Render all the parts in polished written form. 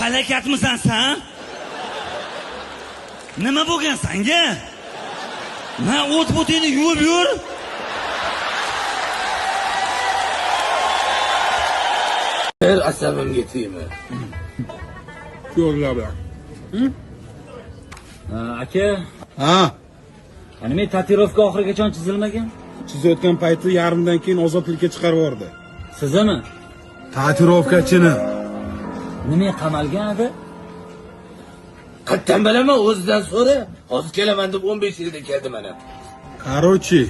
halakatmisan sen? Nima bo'lgan senga? Men o't-butini yuvib yur. Her asabimga tegma. Ko'rlar bilan. Aka, Ha, nima tatuirovka oxirigacha chizilmagan? chizayotgan payti yarimdan keyin ozodlikka chiqarib yubordi. Sizmi? Tatuirovkachini. Nima qamalgan edi? Qayerdan bilaman, o'zidan so'ra. Hozir kelaman deb 15 yilda keldi mana. Qarochi,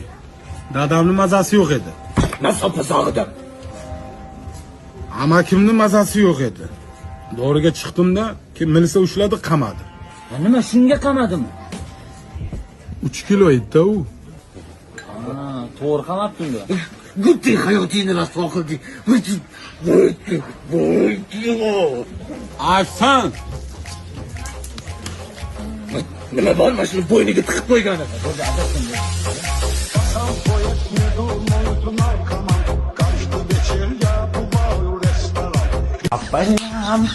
dadamning mazasi yo'q edi. Men sopasog'idim. Amakimning mazasi yo'q edi. Doriga chiqdimda, keyin milisa ushladi, qamadi. Nima shunga qamadimi? 3 kilo edi u. To'g'ri qamabdingmi? Gutti hayotingni rasvo qilding. Aysan, Nima bor, mana shuni bo'yniga tiqib qo'ygani.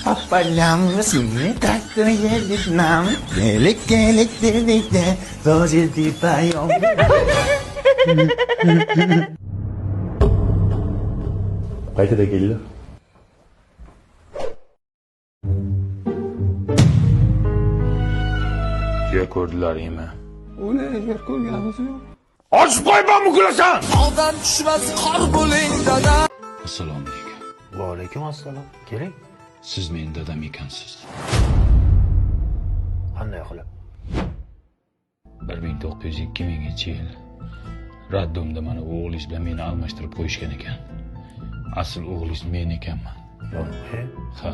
Papalam, sini tak terjadi nam. Gelek dedik de, terjadi payung. Qaytida keldi? Juya ko'rdilaringmi? uni yer ko'rganimiz yo'q. Ochib qo'yma muklasan! Tog'dan tushmas qor bo'ling dada. Assalomu alaykum. Va alaykum assalom. Keling. Siz mening dadam ekansiz. Qanday qilib? 1902-yil Raddomda mana o'g'lingiz bilan meni almashtirib qo'yishgan ekan. Asl o'g'lingiz men ekanman. Ha.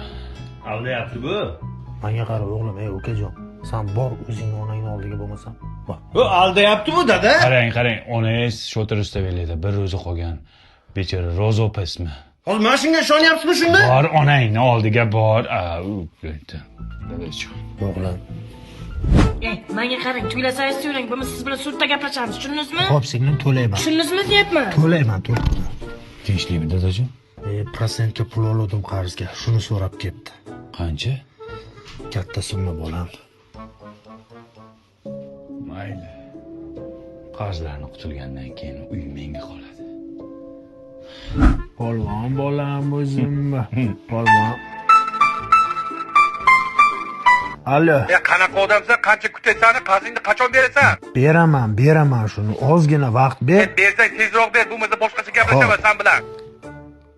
Aldayapti bu. Menga qara o'g'lim, ukajon. Sen bor o'zing onangni oldiga bo'lmasam. Bor. Bu aldayapti bu dada. Qarang, onangiz Shotir Ustaveli'da bir o'zi qolgan. Bechora Roza opa ismi. Hozir mana shunga ishonyapsizmi shunda? Bor onangni oldiga bor. Dadajon. O'g'lim. Menga qarang, to'lasangiz to'lang, bo'lmasa siz bilan sudda gaplashamiz, tushundingizmi? Xo'p, singlim to'layman. Tushundingizmi deyapman? To'layman. Tinchlikmi dadajon? Prosentga pul oldim qarzga. Shuni so'rab ketdi. Qancha? Katta summa bo'lam. Mayli. Qarzlarni qutulgandan keyin uy menga qoladi. Polvon bolam o'zimmi? Polvon. Allo. Qanaqa odamsan? Qancha kutasan? Qarzingni qachon berasan? Beraman shuni. Ozgina vaqt ber. Bersang tezroq ber, bo'lmasa boshqacha gaplashaman sen bilan.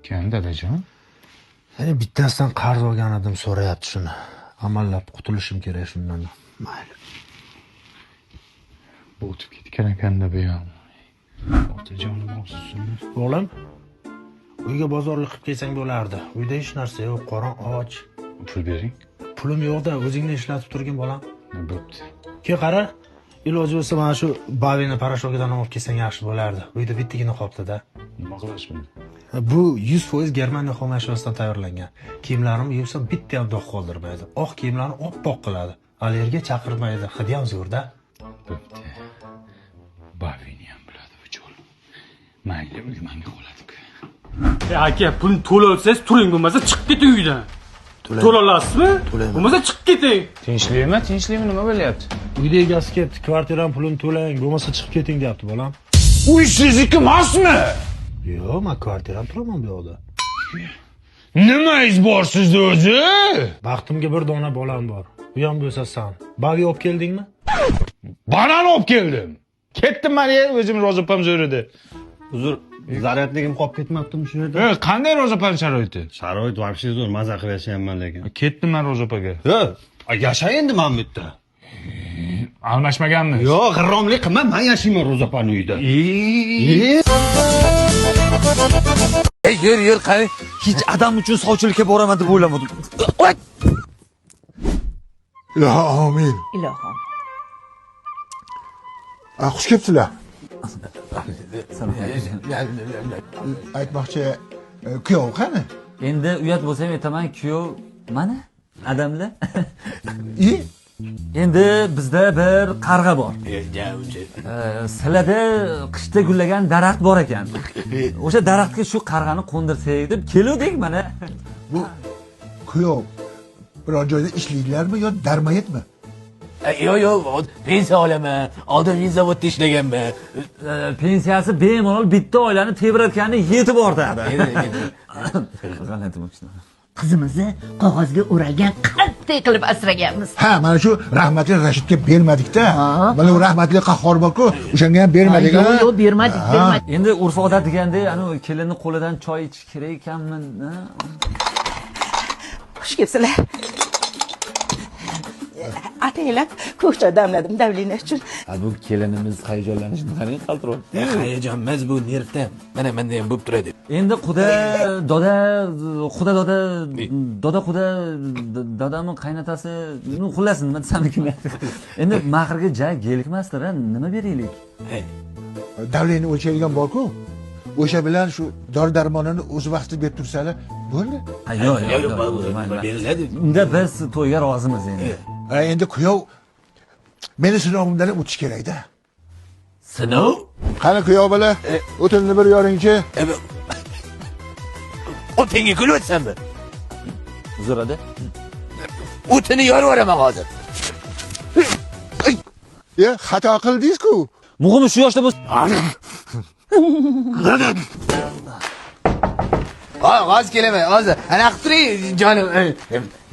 Kim dadajon? Bittasidan qarz olgan edim, so'rayapti shuni. Amallab qutulishim kerak shundan. Mayli. O'tib ketgan ekanda bu ham. Otajonim olsin. O'g'lim, uyga bozorlik qilib kelsang bo'lardi. Uyda hech narsa yo'q, qorong och. Pul bering. Pulim yo'q-da, o'zingni ishlatib turgin bolam. Bo'pti. Ke qara, iloji bo'lsa mana shu bavini parashokidan olib kelsang yaxshi bo'lardi. Uyda bittagina qolibdi-da. Nima qilish buni? Bu 100% Germaniya xom ashyosidan tayyorlangan. Kiyimlarimni yuvsam bitta ham dog' qoldirmaydi. Oq kiyimlarni oppoq qiladi. Allergiya chaqirmaydi. Hidi ham zo'rda. Bo'pti. Bavini ham biladi bu chol. Mayli, uy menga qoladi-ku. Aka, pulni to'la olsangiz turing, bo'lmasa chiqib keting uydan. To'la olasizmi? Bo'lmasa chiqib keting. Tinchlikmi, nima bo'lyapti? Uyda egasi ketdi, kvartiram pulini to'lang, bo'lmasa chiqib keting deyapti bolam. Uy sizniki emasmi? Yo'q, men kvartiram turaman bu yoqda. Nimangiz bor sizda o'zi? Baxtimga bir dona bolam bor. Bu ham bo'lsa san. Bavi olib keldingmi? Banan olib keldim. Ketdim men o'zim Rozopam zo'rida. Uzr, zaryadligim qolib ketmabdimi shu yerda? Qanday Rozopam sharoiti? Sharoit vobshe zo'r, maza qilib yashayapman lekin. Ketdim men Rozopaga. Yo'q, yashay endi men bu yerda. Almashmaganmiz. Yo'q, g'irromlik qilma, men yashayman Rozopani uyida. Yur, qani. Hech adam uchun sovchilikka boraman deb o'ylamadim. Amin. Ilohim. Xush kelibsizlar. Aytmoqchi, kuyov qani? Endi uyat bo'lsam aytaman, kuyov mana adamlar. Endi bizda bir qarg'a bor. Sizlarda qishda gullagan daraxt bor ekan. O'sha daraxtga shu qarg'ani qo'ndirsak deb keluvdik mana. Bu kuyov biror joyda ishlaydilarmi yo darmayetmi? Yo'q, pensiya olaman. Oldin zavodda ishlaganman. Pensiyasi bemalol bitta oilani tebratgani yetib ortadi. G'alati bo'libdi. Qizimizni qog'ozga o'ralgan qattiq qilib asraganmiz. Ha, mana shu rahmatli Rashidga bermadik-da. Mana u rahmatli qahhor bor-ku, o'shanga ham bermadik. Yo'q, bermadik. Endi urf odat deganda, ana kelinning qo'lidan choy ichish kerak ekanmi? Xush kelibsizlar. Ataylab ko'k choy damladim davlina uchun. Bu kelinimiz hayajonlanishini qarang, qaltiryapti. Hayajon emas, bu nervdan. Mana menda ham bo'lib turadi. Endi dadamning qaynotasi, xullas nima desam ekan. Endi mahrga gelikmasdir, nima beraylik? Davleni o'lchaydigan bor-ku. O'sha bilan shu dori-darmonini o'z vaqtida berib tursalar, bo'ldi. Yo'q, beriladi. Unda biz to'yga rozimiz endi. Endi kuyov meni sinovimdan o'tish kerak-da. Sinov? Qani kuyov bola, o'tinni bir yoringchi. O'tinga kulyapsanmi? Uzrada. O'tini yorib yuboraman hozir. Xato qildingiz-ku. Muhimi shu yoshda bo'lsa. Hozir kelaman, hozir. Ana qilib turing, jonim.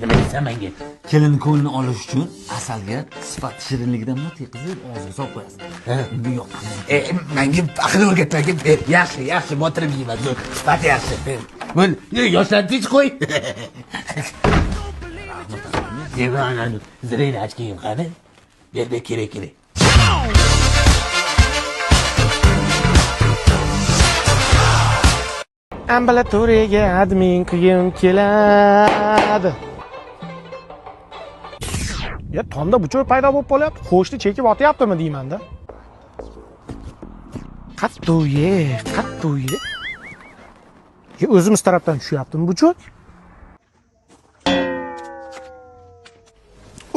Nima deysan menga? Kelin ko'nglini olish uchun asalga sifat shirinligidan qizib og'ziga solib qo'yasiz. Unga yoqadi. Menga aql o'rgatmagan. Yaxshi, botirib yeyman. Sifat yaxshi. Bo'l, yoshlarni tinch qo'y. Devan, zirayni ochgim qani? Berbe kerak. Ambulatoriyaga admin qilgim keladi. Ya tomda buchoy paydo bo'lib qolyapti. Xo'shni chekib otyaptimi deymanda. Qatto'ye. Ya o'zimiz tarafdan tushyaptimi buchoy?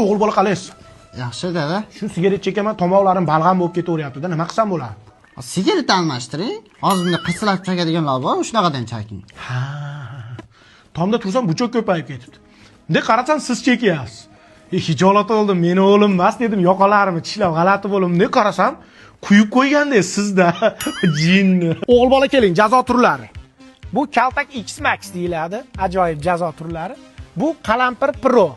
O'g'il bola qalaysiz? Yaxshi dada. Shu sigaret chekaman, tomoqlarim balg'am bo'lib ketaveryapti-da. Nima qilsam bo'ladi? Sigaret almashtiring. Hozir bunday qisilab chakadiganlar bor, shunaqadan chaking. Ha. Tomda tursam buchoy ko'payib ketibdi. Bunday qarasam siz chekyapsiz. Hijolat oldim, meni o'g'lim emas dedim, yoqalarimni tishlab g'alati bo'lib, bunday qarasam, quyib qo'ygandek sizda jinni. O'g'il bola keling, jazo turlari. Bu kaltak X Max deyiladi, ajoyib jazo turlari. Bu qalampir Pro.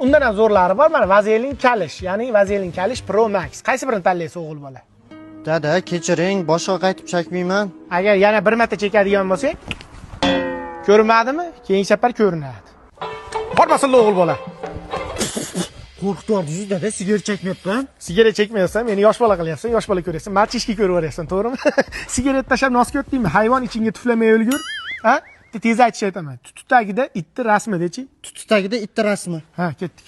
Undan ham zo'rlari bor, mana vazelin kalish, ya'ni vazelin kalish Pro Max. Qaysi birini tanlaysiz o'g'il bola? Dada, kechiring, boshqa qaytib chakmayman. Agar yana bir marta chekadigan bo'lsak, ko'rinmadimi? Keyingi safar ko'rinadi. Bormasin o'g'il bola. Qo'rqitordingiz dada, sigaret chekmayapman. Sigaret chekmayapsan, meni yosh bola qilyapsan, yosh bola ko'ryapsan. Machishki ko'rib yuboryapsan, to'g'rimi? Sigaret tashlab nosga o'tdingmi? Hayvon ichingga tuflamay o'lgur. Ha? Tez aytish aytaman. Tututagida itni rasmi dechi? Tututagida itni rasmi. Ha, ketdik.